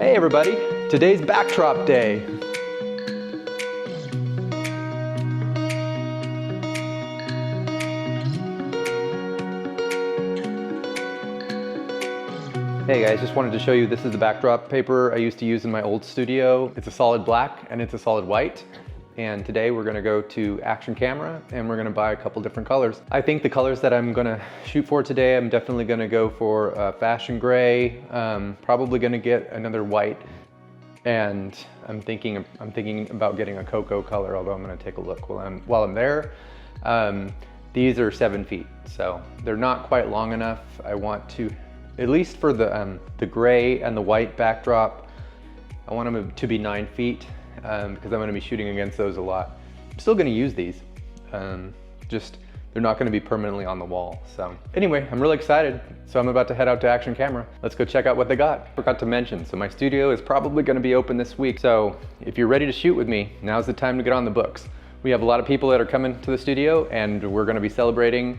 Hey everybody, today's backdrop day. Hey guys, just wanted to show you this is the backdrop paper I used to use in my old studio. It's a solid black and it's a solid white. And today we're gonna go to Action Camera and we're gonna buy a couple different colors. I think the colors that I'm gonna shoot for today, I'm definitely gonna go for fashion gray, probably gonna get another white. And I'm thinking about getting a cocoa color, although I'm gonna take a look while I'm there. These are 7 feet, so they're not quite long enough. I want to, at least for the gray and the white backdrop, I want them to be 9 feet because I'm gonna be shooting against those a lot. I'm still gonna use these, just they're not gonna be permanently on the wall. So anyway, I'm really excited. So I'm about to head out to Action Camera. Let's go check out what they got. Forgot to mention, so my studio is probably gonna be open this week. So if you're ready to shoot with me, now's the time to get on the books. We have a lot of people that are coming to the studio and we're gonna be celebrating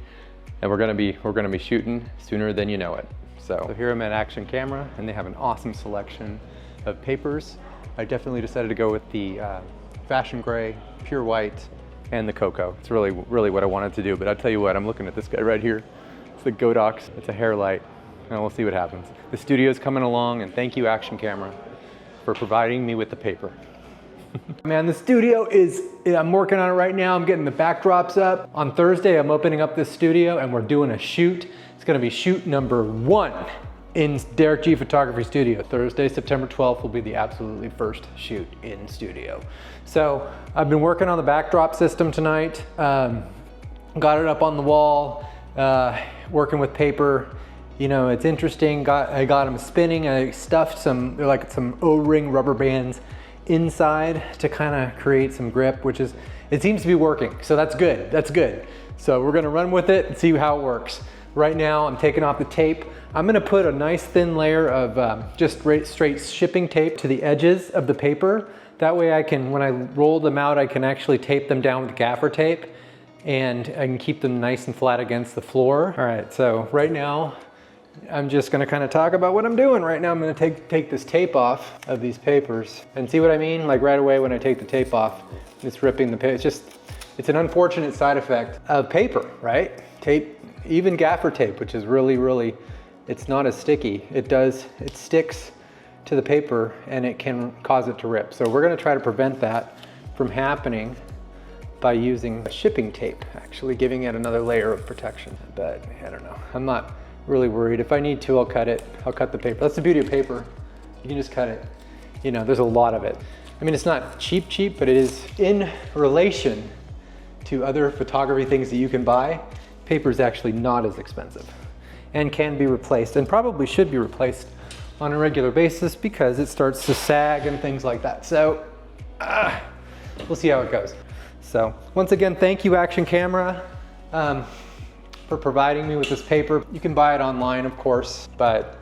and we're gonna be shooting sooner than you know it. So here I'm at Action Camera and they have an awesome selection of papers. I definitely decided to go with the fashion gray, pure white, and the cocoa. It's really what I wanted to do, but I'll tell you what, I'm looking at this guy right here. It's the Godox, it's a hair light, and we'll see what happens. The studio's coming along, and thank you, Action Camera, for providing me with the paper. Man, the studio I'm working on it right now. I'm getting the backdrops up. On Thursday, I'm opening up this studio, and we're doing a shoot. It's gonna be shoot number 1 in Derek G Photography Studio. Thursday, September 12th will be the absolutely first shoot in studio. So I've been working on the backdrop system tonight. Got it up on the wall, working with paper. You know, it's interesting. I got them spinning. I stuffed some O-ring rubber bands inside to kind of create some grip, it seems to be working. So that's good, that's good. So we're gonna run with it and see how it works. Right now, I'm taking off the tape. I'm gonna put a nice thin layer of just straight shipping tape to the edges of the paper. That way I can, when I roll them out, I can actually tape them down with gaffer tape and I can keep them nice and flat against the floor. All right, so right now, I'm just gonna kind of talk about what I'm doing. Right now I'm gonna take this tape off of these papers and see what I mean? Like right away when I take the tape off, it's ripping the paper. It's an unfortunate side effect of paper, right? Tape, even gaffer tape, which is really, it's not as sticky. It sticks to the paper and it can cause it to rip. So we're gonna try to prevent that from happening by using shipping tape, actually giving it another layer of protection. But I don't know, I'm not really worried. If I need to, I'll cut it. I'll cut the paper. That's the beauty of paper. You can just cut it. You know, there's a lot of it. I mean, it's not cheap, but it is in relation to other photography things that you can buy. Paper is actually not as expensive and can be replaced and probably should be replaced on a regular basis because it starts to sag and things like that. So we'll see how it goes. So once again, thank you, Action Camera, for providing me with this paper. You can buy it online, of course, but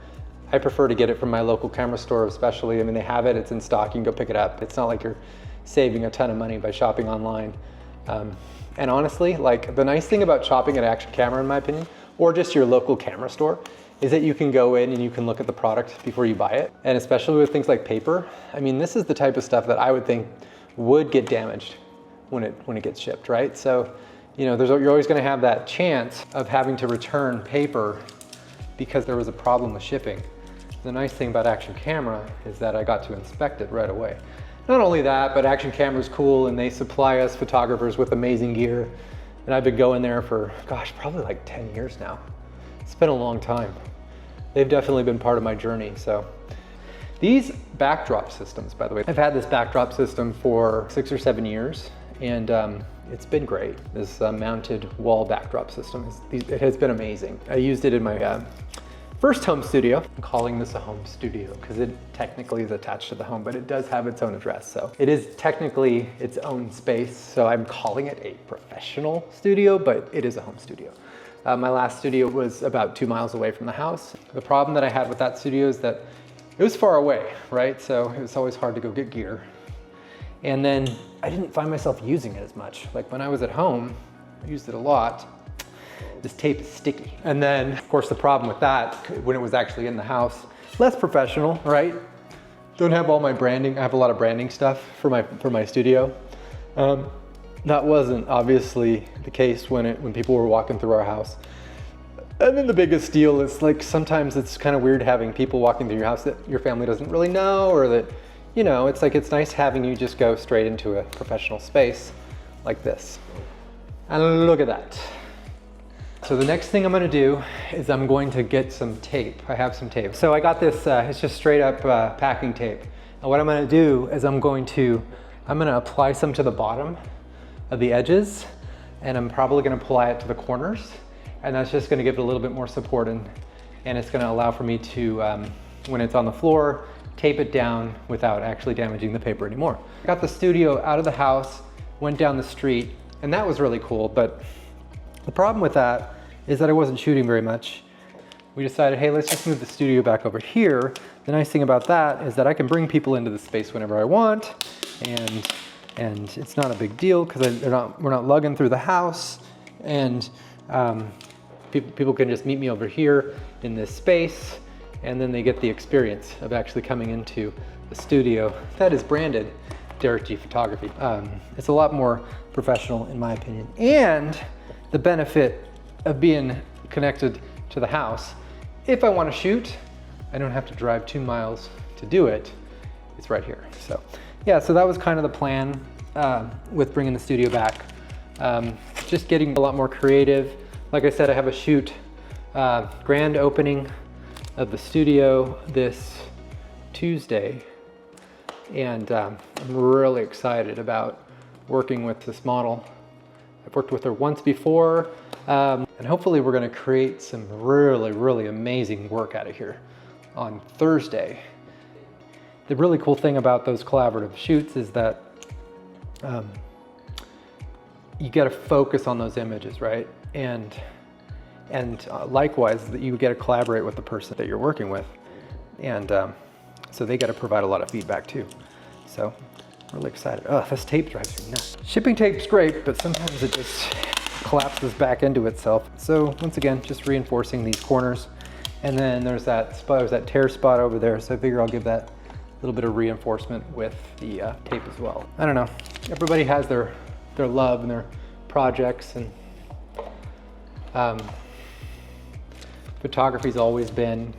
I prefer to get it from my local camera store especially. I mean, they have it, it's in stock, you can go pick it up. It's not like you're saving a ton of money by shopping online. And honestly, like the nice thing about shopping at Action Camera, in my opinion, or just your local camera store, is that you can go in and you can look at the product before you buy it. And especially with things like paper, I mean, this is the type of stuff that I would think would get damaged when it gets shipped, right? So, you know, you're always gonna have that chance of having to return paper because there was a problem with shipping. The nice thing about Action Camera is that I got to inspect it right away. Not only that, but Action Camera is cool and they supply us photographers with amazing gear. And I've been going there for, gosh, probably like 10 years now. It's been a long time. They've definitely been part of my journey, so. These backdrop systems, by the way, I've had this backdrop system for 6 or 7 years and it's been great. This mounted wall backdrop system, it has been amazing. I used it in my first home studio. I'm calling this a home studio because it technically is attached to the home, but it does have its own address. So it is technically its own space. So I'm calling it a professional studio, but it is a home studio. My last studio was about 2 miles away from the house. The problem that I had with that studio is that it was far away, right? So it was always hard to go get gear. And then I didn't find myself using it as much. Like when I was at home, I used it a lot. This tape is sticky. And then of course the problem with that, when it was actually in the house, less professional, right? don't have all my branding. I have a lot of branding stuff for my studio. That wasn't obviously the case when people were walking through our house. And then the biggest deal is like sometimes it's kind of weird having people walking through your house that your family doesn't really know, or that, you know, it's like it's nice having you just go straight into a professional space like this. And look at that. So the next thing I'm gonna do is I'm going to get some tape. I have some tape. So I got this, it's just straight up packing tape. And what I'm gonna do is I'm gonna apply some to the bottom of the edges, and I'm probably gonna apply it to the corners. And that's just gonna give it a little bit more support, and it's gonna allow for me to, when it's on the floor, tape it down without actually damaging the paper anymore. I got the studio out of the house, went down the street, and that was really cool, but the problem with that is that I wasn't shooting very much. We decided, hey, let's just move the studio back over here. The nice thing about that is that I can bring people into the space whenever I want, and it's not a big deal because we're not lugging through the house, and people can just meet me over here in this space, and then they get the experience of actually coming into the studio that is branded Derek G Photography. It's a lot more professional in my opinion, and the benefit of being connected to the house, if I want to shoot, I don't have to drive 2 miles to do it. It's right here. So yeah, so that was kind of the plan with bringing the studio back. Just getting a lot more creative. Like I said, I have a shoot, grand opening of the studio this Tuesday, and I'm really excited about working with this model. I've worked with her once before, and hopefully we're gonna create some really, really amazing work out of here on Thursday. The really cool thing about those collaborative shoots is that you gotta focus on those images, right? And likewise, that you get to collaborate with the person that you're working with. And so they got to provide a lot of feedback too. So I'm really excited. Oh, this tape drives me nuts. Shipping tape's great, but sometimes it just collapses back into itself. So once again, just reinforcing these corners. And then there's that spot, there's that tear spot over there. So I figure I'll give that a little bit of reinforcement with the tape as well. I don't know. Everybody has their love and their projects, and photography's always been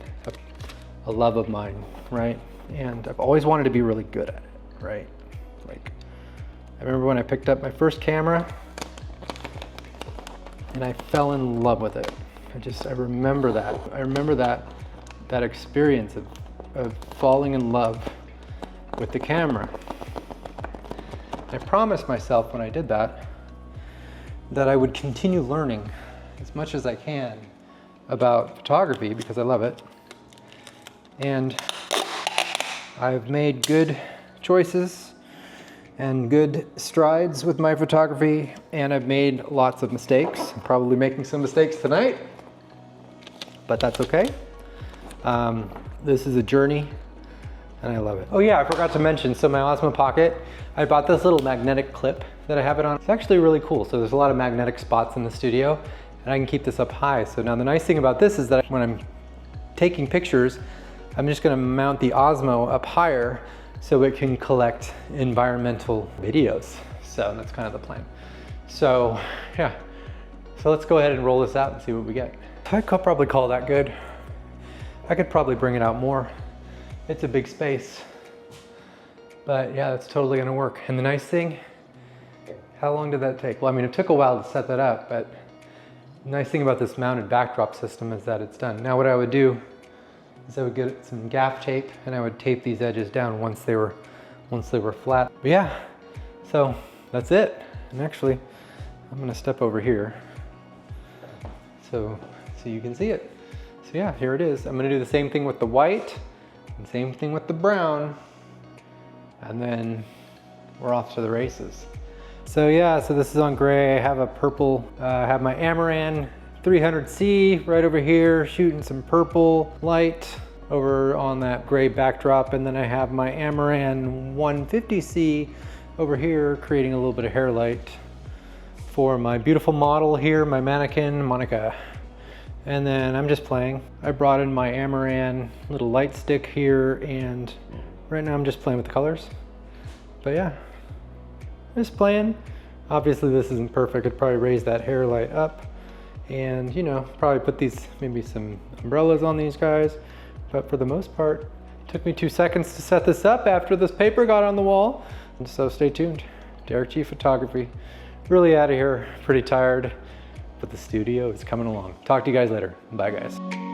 a love of mine, right? And I've always wanted to be really good at it, right? Like, I remember when I picked up my first camera and I fell in love with it. I remember that. I remember that experience of falling in love with the camera. I promised myself when I did that I would continue learning as much as I can about photography because I love it. And I've made good choices and good strides with my photography, and I've made lots of mistakes. I'm probably making some mistakes tonight, but that's okay. This is a journey and I love it. Oh yeah, I forgot to mention, so my Osmo Pocket, I bought this little magnetic clip that I have it on. It's actually really cool. So there's a lot of magnetic spots in the studio, and I can keep this up high. So now the nice thing about this is that when I'm taking pictures, I'm just gonna mount the Osmo up higher so it can collect environmental videos. So that's kind of the plan. So yeah, so let's go ahead and roll this out and see what we get. I could probably call that good. I could probably bring it out more. It's a big space, but yeah, that's totally gonna work. And the nice thing, how long did that take? Well, I mean, it took a while to set that up, but the nice thing about this mounted backdrop system is that it's done. Now what I would do is I would get some gaff tape and I would tape these edges down once they were flat. But yeah, so that's it. And actually, I'm gonna step over here so you can see it. So yeah, here it is. I'm gonna do the same thing with the white and same thing with the brown, and then we're off to the races. So yeah, so this is on gray. I have a purple, I have my Amaran 300C right over here, shooting some purple light over on that gray backdrop. And then I have my Amaran 150C over here, creating a little bit of hair light for my beautiful model here, my mannequin, Monica. And then I'm just playing. I brought in my Amaran little light stick here and right now I'm just playing with the colors. But yeah, just playing. Obviously this isn't perfect. I'd probably raise that hair light up and, you know, probably put these, maybe some umbrellas on these guys. But for the most part, it took me 2 seconds to set this up after this paper got on the wall. And so stay tuned. Derek G Photography. Really out of here, pretty tired, but the studio is coming along. Talk to you guys later. Bye guys.